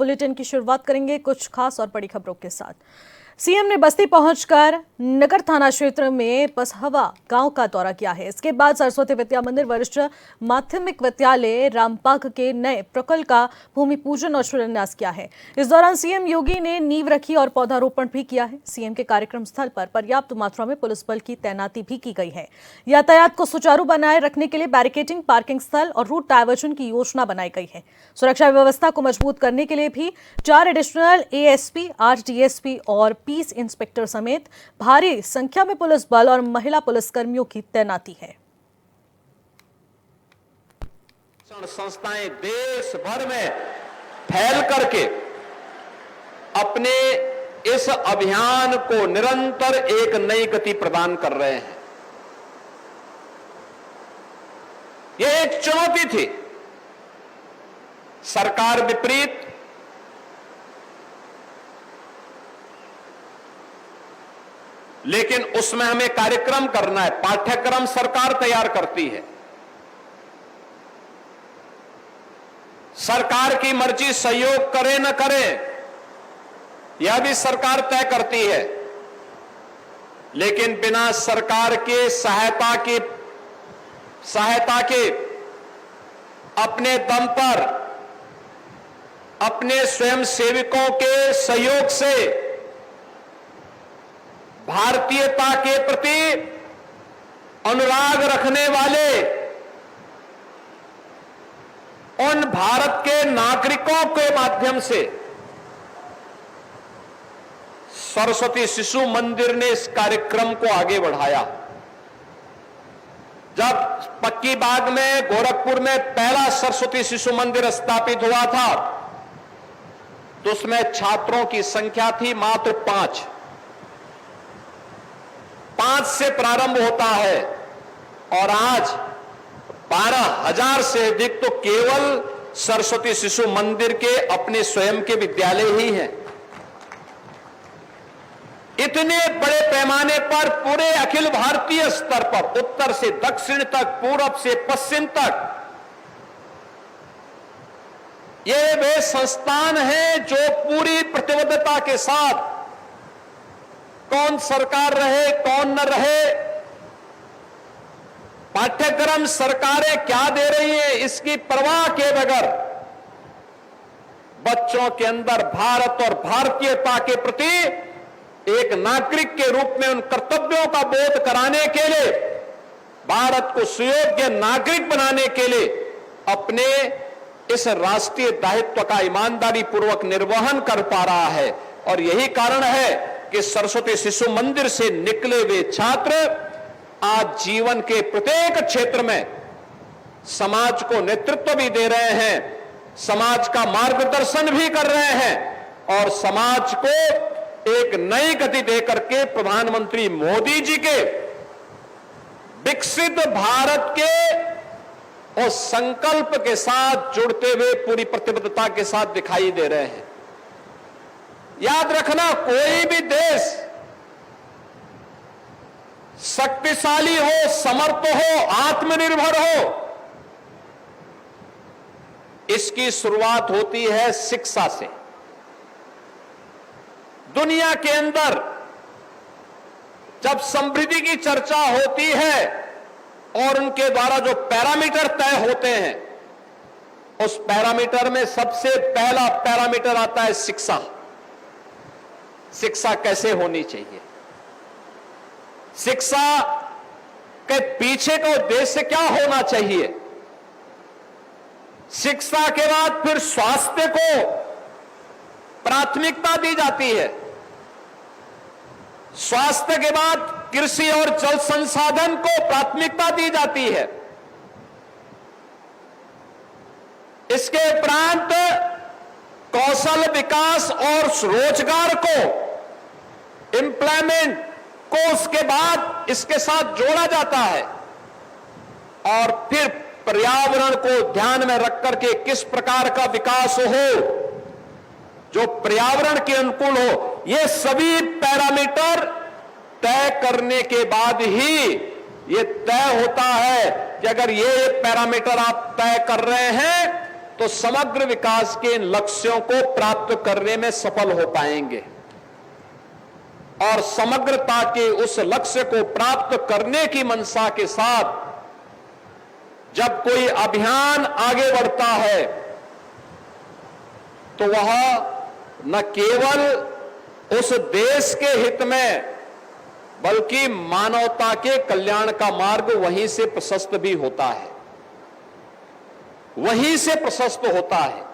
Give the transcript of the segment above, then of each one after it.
Bulletin की शुरुआत करेंगे कुछ खास और बड़ी खबरों के साथ। सीएम ने बस्ती पहुंचकर नगर थाना क्षेत्र में पसहवा गांव का दौरा किया है। इसके बाद सरस्वती विद्या मंदिर वरिष्ठ माध्यमिक विद्यालय रामपाग के नए प्रकल्प का भूमि पूजन और शिलान्यास किया है। इस दौरान सीएम योगी ने नींव रखी और पौधारोपण भी किया है। सीएम के कार्यक्रम स्थल पर पर्याप्त मात्रा में पुलिस बल की तैनाती भी की गई है। यातायात को सुचारू बनाए रखने के लिए बैरिकेडिंग, पार्किंग स्थल और रूट डायवर्जन की योजना बनाई गई है। सुरक्षा व्यवस्था को मजबूत करने के लिए भी 4 एडिशनल एएसपी, 8 डीएसपी और पीस इंस्पेक्टर समेत भारी संख्या में पुलिस बल और महिला पुलिसकर्मियों की तैनाती है। संस्थाएं देश भर में फैल करके अपने इस अभियान को निरंतर एक नई गति प्रदान कर रहे हैं। यह एक चुनौती थी, सरकार विपरीत, लेकिन उसमें हमें कार्यक्रम करना है। पाठ्यक्रम सरकार तैयार करती है, सरकार की मर्जी सहयोग करे न करे यह भी सरकार तय करती है, लेकिन बिना सरकार के सहायता के अपने दम पर, अपने स्वयंसेवकों के सहयोग से भारतीयता के प्रति अनुराग रखने वाले उन भारत के नागरिकों के माध्यम से सरस्वती शिशु मंदिर ने इस कार्यक्रम को आगे बढ़ाया। जब पक्की बाग में, गोरखपुर में पहला सरस्वती शिशु मंदिर स्थापित हुआ था तो उसमें छात्रों की संख्या थी मात्र 5 से प्रारंभ होता है और आज 12,000 से अधिक तो केवल सरस्वती शिशु मंदिर के अपने स्वयं के विद्यालय ही हैं। इतने बड़े पैमाने पर पूरे अखिल भारतीय स्तर पर, उत्तर से दक्षिण तक, पूरब से पश्चिम तक, ये वे संस्थान हैं जो पूरी प्रतिबद्धता के साथ, कौन सरकार रहे कौन न रहे, पाठ्यक्रम सरकारें क्या दे रही हैं इसकी परवाह किए बगैर बच्चों के अंदर भारत और भारतीयता के प्रति एक नागरिक के रूप में उन कर्तव्यों का बोध कराने के लिए, भारत को सुयोग्य नागरिक बनाने के लिए अपने इस राष्ट्रीय दायित्व का ईमानदारी पूर्वक निर्वहन कर पा रहा है। और यही कारण है कि सरस्वती शिशु मंदिर से निकले हुए छात्र आज जीवन के प्रत्येक क्षेत्र में समाज को नेतृत्व भी दे रहे हैं, समाज का मार्गदर्शन भी कर रहे हैं और समाज को एक नई गति देकर के प्रधानमंत्री मोदी जी के विकसित भारत के उस संकल्प के साथ जुड़ते हुए पूरी प्रतिबद्धता के साथ दिखाई दे रहे हैं। याद रखना, कोई भी देश शक्तिशाली हो, समर्थ हो, आत्मनिर्भर हो, इसकी शुरुआत होती है शिक्षा से। दुनिया के अंदर जब समृद्धि की चर्चा होती है और उनके द्वारा जो पैरामीटर तय होते हैं, उस पैरामीटर में सबसे पहला पैरामीटर आता है शिक्षा। शिक्षा कैसे होनी चाहिए, शिक्षा के पीछे का उद्देश्य क्या होना चाहिए। शिक्षा के बाद फिर स्वास्थ्य को प्राथमिकता दी जाती है, स्वास्थ्य के बाद कृषि और जल संसाधन को प्राथमिकता दी जाती है, इसके उपरांत कौशल विकास और रोजगार को, एम्प्लॉयमेंट को उसके बाद इसके साथ जोड़ा जाता है और फिर पर्यावरण को ध्यान में रख करके किस प्रकार का विकास हो जो पर्यावरण के अनुकूल हो। ये सभी पैरामीटर तय करने के बाद ही ये तय होता है कि अगर ये पैरामीटर आप तय कर रहे हैं तो समग्र विकास के इन लक्ष्यों को प्राप्त करने में सफल हो पाएंगे। और समग्रता के उस लक्ष्य को प्राप्त करने की मंशा के साथ जब कोई अभियान आगे बढ़ता है तो वह न केवल उस देश के हित में बल्कि मानवता के कल्याण का मार्ग वहीं से प्रशस्त भी होता है, वहीं से प्रशस्त होता है।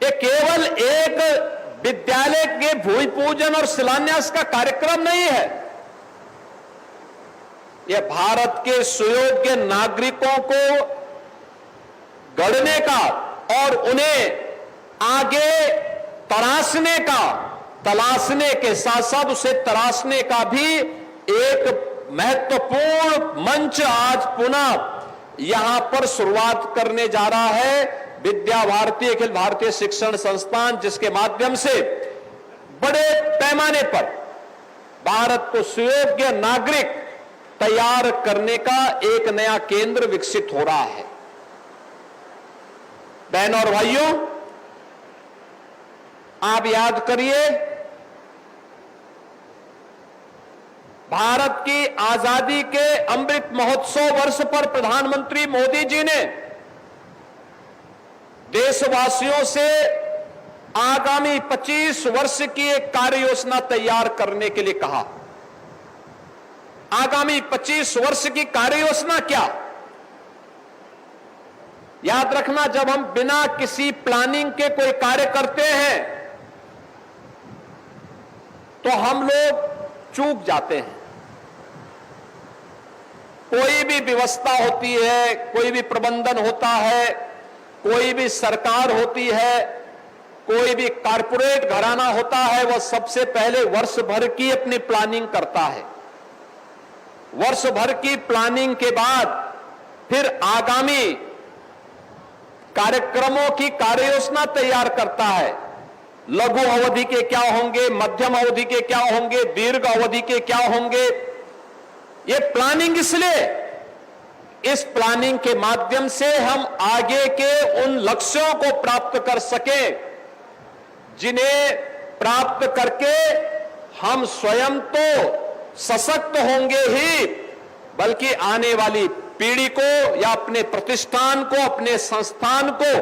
ये केवल एक विद्यालय के भूमि पूजन और शिलान्यास का कार्यक्रम नहीं है, यह भारत के सुयोग्य नागरिकों को गढ़ने का और उन्हें आगे तलाशने के साथ साथ उसे तराशने का भी एक महत्वपूर्ण मंच आज पुनः यहां पर शुरुआत करने जा रहा है विद्या भारती अखिल भारतीय शिक्षण संस्थान, जिसके माध्यम से बड़े पैमाने पर भारत को सुयोग्य नागरिक तैयार करने का एक नया केंद्र विकसित हो रहा है। बहनों और भाइयों, आप याद करिए, भारत की आजादी के अमृत महोत्सव वर्ष पर प्रधानमंत्री मोदी जी ने देशवासियों से आगामी 25 वर्ष की एक कार्य योजना तैयार करने के लिए कहा। आगामी 25 वर्ष की कार्य योजना क्या? याद रखना, जब हम बिना किसी प्लानिंग के कोई कार्य करते हैं तो हम लोग चूक जाते हैं। कोई भी व्यवस्था होती है, कोई भी प्रबंधन होता है, कोई भी सरकार होती है, कोई भी कारपोरेट घराना होता है, वह सबसे पहले वर्ष भर की अपनी प्लानिंग करता है। वर्ष भर की प्लानिंग के बाद फिर आगामी कार्यक्रमों की कार्य योजना तैयार करता है। लघु अवधि के क्या होंगे, मध्यम अवधि के क्या होंगे, दीर्घ अवधि के क्या होंगे। ये प्लानिंग इसलिए, इस प्लानिंग के माध्यम से हम आगे के उन लक्ष्यों को प्राप्त कर सके जिन्हें प्राप्त करके हम स्वयं तो सशक्त होंगे ही, बल्कि आने वाली पीढ़ी को या अपने प्रतिष्ठान को, अपने संस्थान को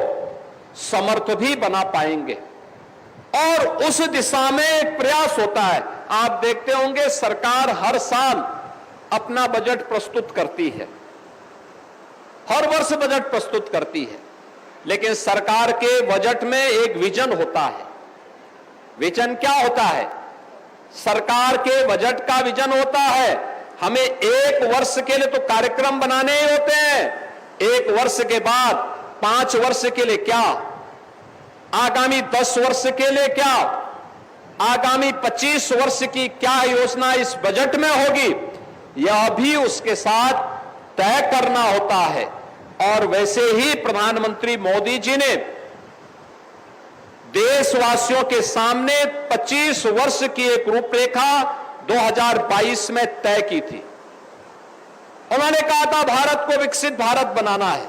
समर्थ भी बना पाएंगे। और उस दिशा में एक प्रयास होता है। आप देखते होंगे सरकार हर साल अपना बजट प्रस्तुत करती है, हर वर्ष बजट प्रस्तुत करती है, लेकिन सरकार के बजट में एक विजन होता है। विजन क्या होता है? सरकार के बजट का विजन होता है, हमें एक वर्ष के लिए तो कार्यक्रम बनाने ही होते हैं। एक वर्ष के बाद 5 वर्ष के लिए क्या, आगामी 10 वर्ष के लिए क्या, आगामी 25 वर्ष की क्या योजना इस बजट में होगी, यह भी उसके साथ तय करना होता है। और वैसे ही प्रधानमंत्री मोदी जी ने देशवासियों के सामने 25 वर्ष की एक रूपरेखा 2022 में तय की थी। उन्होंने कहा था भारत को विकसित भारत बनाना है,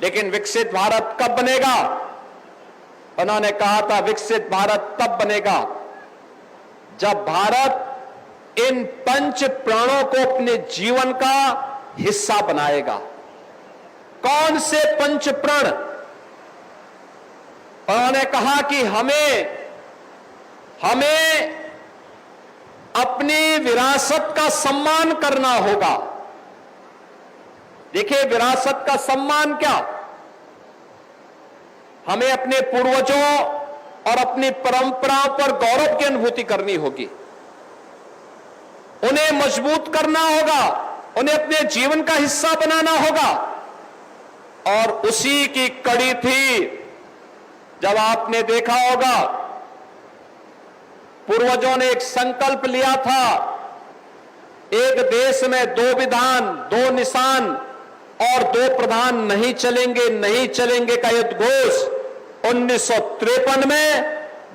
लेकिन विकसित भारत कब बनेगा? उन्होंने कहा था विकसित भारत तब बनेगा जब भारत इन 5 प्राणों को अपने जीवन का हिस्सा बनाएगा। कौन से 5 प्राण? उन्होंने कहा कि हमें अपनी विरासत का सम्मान करना होगा। देखिए, विरासत का सम्मान क्या? हमें अपने पूर्वजों और अपनी परंपराओं पर गौरव की अनुभूति करनी होगी, उन्हें मजबूत करना होगा, उन्हें अपने जीवन का हिस्सा बनाना होगा। और उसी की कड़ी थी जब आपने देखा होगा पूर्वजों ने एक संकल्प लिया था, एक देश में 2 विधान, 2 निशान और 2 प्रधान नहीं चलेंगे, नहीं चलेंगे का उद्घोष 1953 में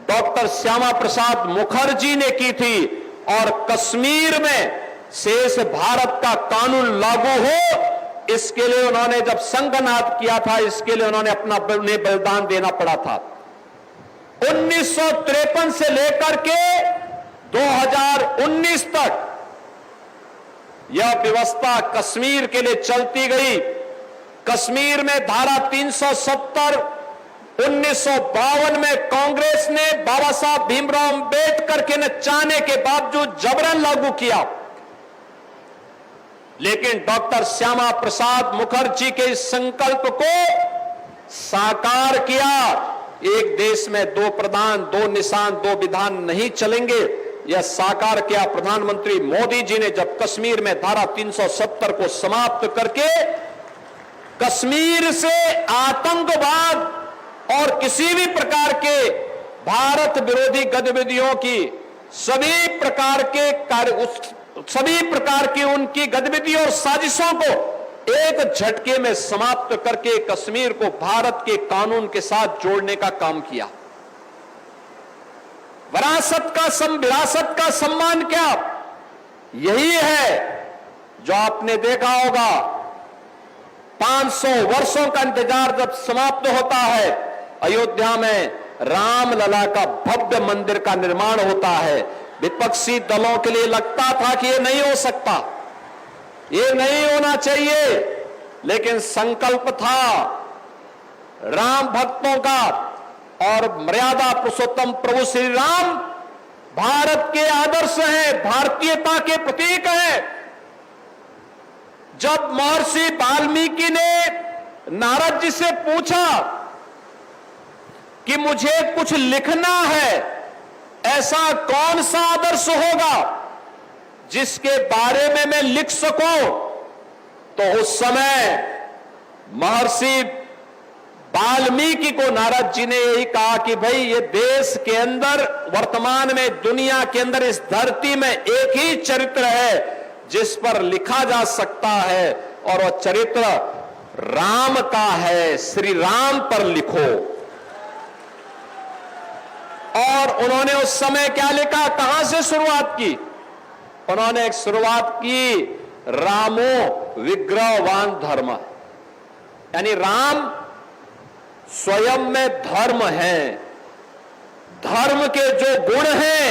डॉक्टर श्यामा प्रसाद मुखर्जी ने की थी। और कश्मीर में शेष भारत का कानून लागू हो इसके लिए उन्होंने जब संघनाद किया था, इसके लिए उन्हें बलिदान देना पड़ा था। 1953 से लेकर के 2019 तक यह व्यवस्था कश्मीर के लिए चलती गई। कश्मीर में धारा 370 1952 में कांग्रेस ने बाबा साहब भीमराव अंबेडकर के न चाहने के बावजूद जबरन लागू किया, लेकिन डॉक्टर श्यामा प्रसाद मुखर्जी के इस संकल्प को साकार किया। एक देश में दो प्रधान, दो निशान, दो विधान नहीं चलेंगे, यह साकार किया प्रधानमंत्री मोदी जी ने जब कश्मीर में धारा 370 को समाप्त करके कश्मीर से आतंकवाद और किसी भी प्रकार के भारत विरोधी गतिविधियों की सभी प्रकार की उनकी गतिविधियों और साजिशों को एक झटके में समाप्त करके कश्मीर को भारत के कानून के साथ जोड़ने का काम किया। विरासत का सम्मान क्या? यही है जो आपने देखा होगा, 500 वर्षों का इंतजार जब समाप्त होता है, अयोध्या में रामलला का भव्य मंदिर का निर्माण होता है। विपक्षी दलों के लिए लगता था कि यह नहीं हो सकता, ये नहीं होना चाहिए, लेकिन संकल्प था राम भक्तों का और मर्यादा पुरुषोत्तम प्रभु श्री राम भारत के आदर्श हैं, भारतीयता के प्रतीक हैं। जब महर्षि वाल्मीकि ने नारद जी से पूछा कि मुझे कुछ लिखना है, ऐसा कौन सा आदर्श होगा जिसके बारे में मैं लिख सकूं, तो उस समय महर्षि वाल्मीकि को नारद जी ने यही कहा कि भाई ये देश के अंदर, वर्तमान में दुनिया के अंदर, इस धरती में एक ही चरित्र है जिस पर लिखा जा सकता है, और वह चरित्र राम का है, श्री राम पर लिखो। और उन्होंने उस समय क्या लिखा, कहां से शुरुआत की? उन्होंने एक शुरुआत की, रामो विग्रहवान धर्म, यानी राम स्वयं में धर्म है। धर्म के जो गुण हैं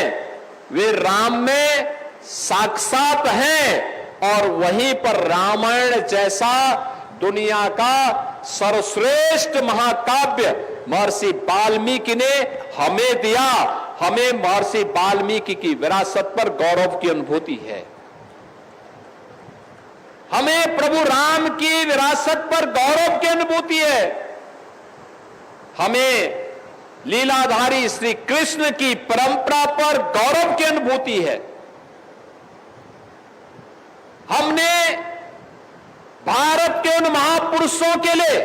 वे राम में साक्षात हैं, और वहीं पर रामायण जैसा दुनिया का सर्वश्रेष्ठ महाकाव्य महर्षि वाल्मीकि ने हमें दिया। हमें महर्षि वाल्मीकि की विरासत पर गौरव की अनुभूति है, हमें प्रभु राम की विरासत पर गौरव की अनुभूति है, हमें लीलाधारी श्री कृष्ण की परंपरा पर गौरव की अनुभूति है। हमने भारत के उन महापुरुषों के लिए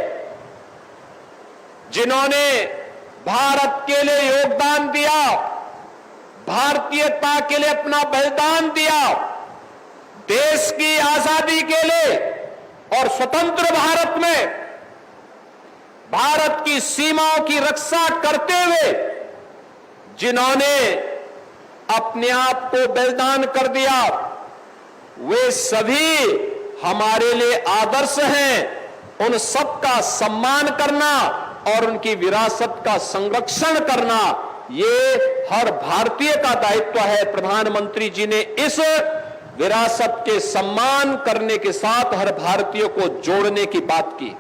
जिन्होंने भारत के लिए योगदान दिया, भारतीयता के लिए अपना बलिदान दिया, देश की आजादी के लिए और स्वतंत्र भारत में भारत की सीमाओं की रक्षा करते हुए जिन्होंने अपने आप को बलिदान कर दिया, वे सभी हमारे लिए आदर्श हैं। उन सबका सम्मान करना और उनकी विरासत का संरक्षण करना, ये हर भारतीय का दायित्व है। प्रधानमंत्री जी ने इस विरासत के सम्मान करने के साथ हर भारतीय को जोड़ने की बात की।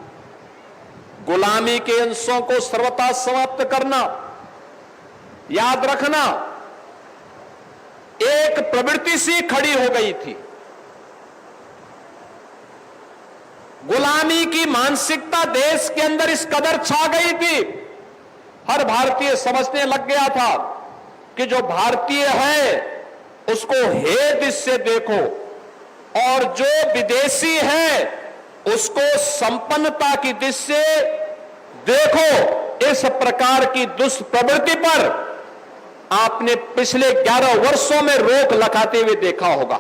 गुलामी के अंशों को सर्वथा समाप्त करना, याद रखना, एक प्रवृत्ति सी खड़ी हो गई थी। गुलामी की मानसिकता देश के अंदर इस कदर छा गई थी, हर भारतीय समझने लग गया था कि जो भारतीय है उसको हे दृष्टि से देखो, और जो विदेशी है उसको संपन्नता की दृष्टि से देखो। इस प्रकार की दुष्प्रवृत्ति पर आपने पिछले 11 वर्षों में रोक लगाते हुए देखा होगा।